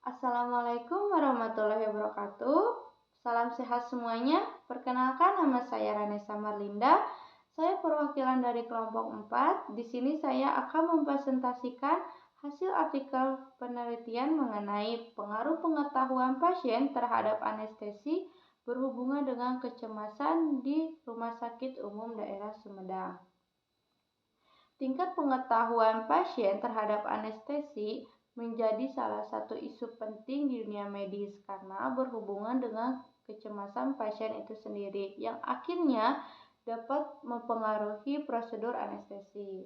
Assalamualaikum warahmatullahi wabarakatuh. Salam sehat semuanya. Perkenalkan, nama saya Ranessa Marlinda. Saya perwakilan dari kelompok 4. Di sini saya akan mempresentasikan hasil artikel penelitian mengenai pengaruh pengetahuan pasien terhadap anestesi berhubungan dengan kecemasan di Rumah Sakit Umum Daerah Sumedang. Tingkat pengetahuan pasien terhadap anestesi menjadi salah satu isu penting di dunia medis karena berhubungan dengan kecemasan pasien itu sendiri yang akhirnya dapat mempengaruhi prosedur anestesi.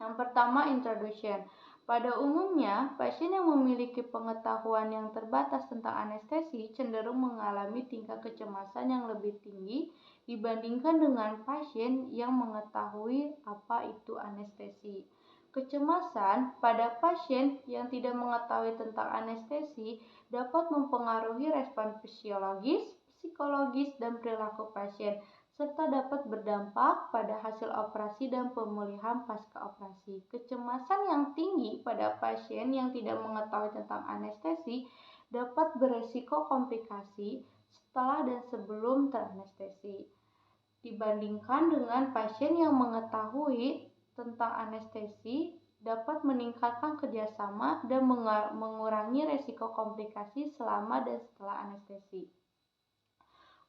Yang pertama, introduction. Pada umumnya, pasien yang memiliki pengetahuan yang terbatas tentang anestesi cenderung mengalami tingkat kecemasan yang lebih tinggi dibandingkan dengan pasien yang mengetahui apa itu anestesi. Kecemasan pada pasien yang tidak mengetahui tentang anestesi dapat mempengaruhi respon fisiologis, psikologis, dan perilaku pasien, serta dapat berdampak pada hasil operasi dan pemulihan pasca operasi. Kecemasan yang tinggi pada pasien yang tidak mengetahui tentang anestesi dapat beresiko komplikasi setelah dan sebelum teranestesi, dibandingkan dengan pasien yang mengetahui tentang anestesi dapat meningkatkan kerjasama dan mengurangi resiko komplikasi selama dan setelah anestesi.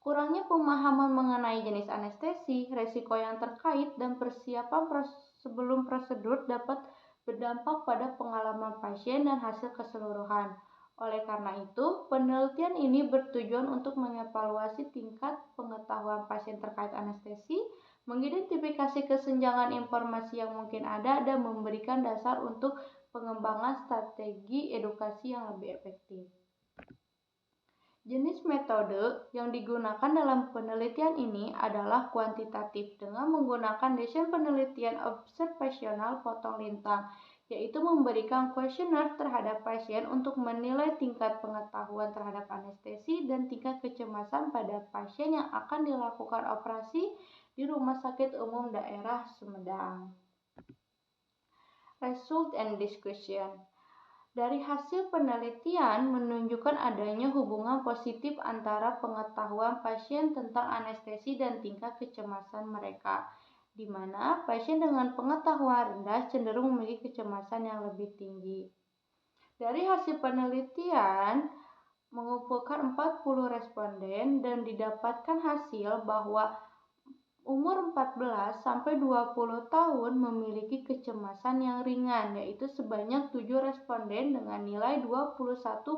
Kurangnya pemahaman mengenai jenis anestesi, resiko yang terkait, dan persiapan sebelum prosedur dapat berdampak pada pengalaman pasien dan hasil keseluruhan. Oleh karena itu, penelitian ini bertujuan untuk mengevaluasi tingkat pengetahuan pasien terkait anestesi, mengidentifikasi kesenjangan informasi yang mungkin ada, dan memberikan dasar untuk pengembangan strategi edukasi yang lebih efektif. Jenis metode yang digunakan dalam penelitian ini adalah kuantitatif dengan menggunakan desain penelitian observasional potong lintang, yaitu memberikan kuesioner terhadap pasien untuk menilai tingkat pengetahuan terhadap anestesi dan tingkat kecemasan pada pasien yang akan dilakukan operasi di Rumah Sakit Umum Daerah Sumedang. Result and discussion. Dari hasil penelitian menunjukkan adanya hubungan positif antara pengetahuan pasien tentang anestesi dan tingkat kecemasan mereka, di mana pasien dengan pengetahuan rendah cenderung memiliki kecemasan yang lebih tinggi. Dari hasil penelitian mengumpulkan 40 responden dan didapatkan hasil bahwa umur 14 sampai 20 tahun memiliki kecemasan yang ringan, yaitu sebanyak 7 responden dengan nilai 21,4%.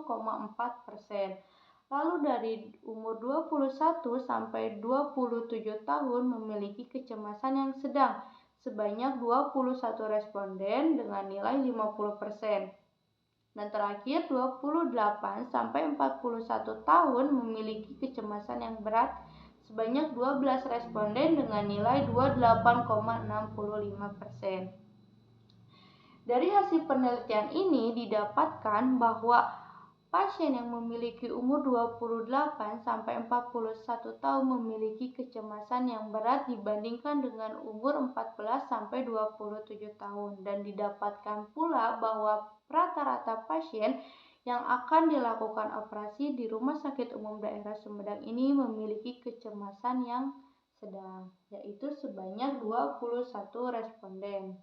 Lalu dari umur 21 sampai 27 tahun memiliki kecemasan yang sedang, sebanyak 21 responden dengan nilai 50%. Dan terakhir 28 sampai 41 tahun memiliki kecemasan yang berat, sebanyak 12 responden dengan nilai 28,65%. Dari hasil penelitian ini didapatkan bahwa pasien yang memiliki umur 28 sampai 41 tahun memiliki kecemasan yang berat dibandingkan dengan umur 14 sampai 27 tahun, dan didapatkan pula bahwa rata-rata pasien yang akan dilakukan operasi di Rumah Sakit Umum Daerah Sumedang ini memiliki kecemasan yang sedang, yaitu sebanyak 21 responden.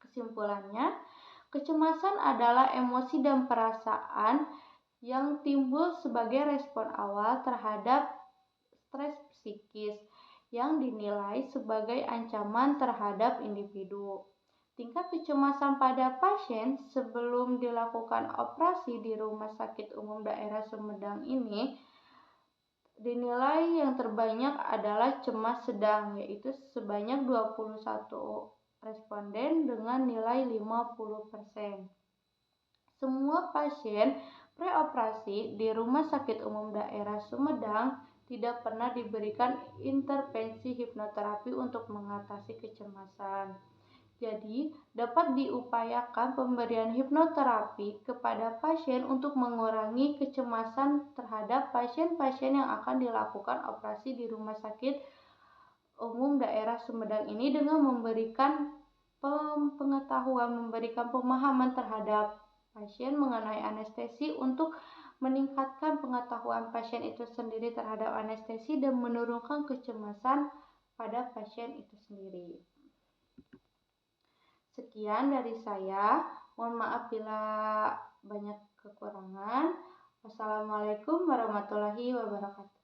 Kesimpulannya, kecemasan adalah emosi dan perasaan yang timbul sebagai respon awal terhadap stres psikis yang dinilai sebagai ancaman terhadap individu. Tingkat kecemasan pada pasien sebelum dilakukan operasi di Rumah Sakit Umum Daerah Sumedang ini dinilai yang terbanyak adalah cemas sedang, yaitu sebanyak 21 responden dengan nilai 50%. Semua pasien preoperasi di Rumah Sakit Umum Daerah Sumedang tidak pernah diberikan intervensi hipnoterapi untuk mengatasi kecemasan. Jadi, dapat diupayakan pemberian hipnoterapi kepada pasien untuk mengurangi kecemasan terhadap pasien-pasien yang akan dilakukan operasi di Rumah Sakit Umum Daerah Sumedang ini dengan memberikan pengetahuan, memberikan pemahaman terhadap pasien mengenai anestesi untuk meningkatkan pengetahuan pasien itu sendiri terhadap anestesi dan menurunkan kecemasan pada pasien itu sendiri. Sekian dari saya. Mohon maaf bila banyak kekurangan. Wassalamualaikum warahmatullahi wabarakatuh.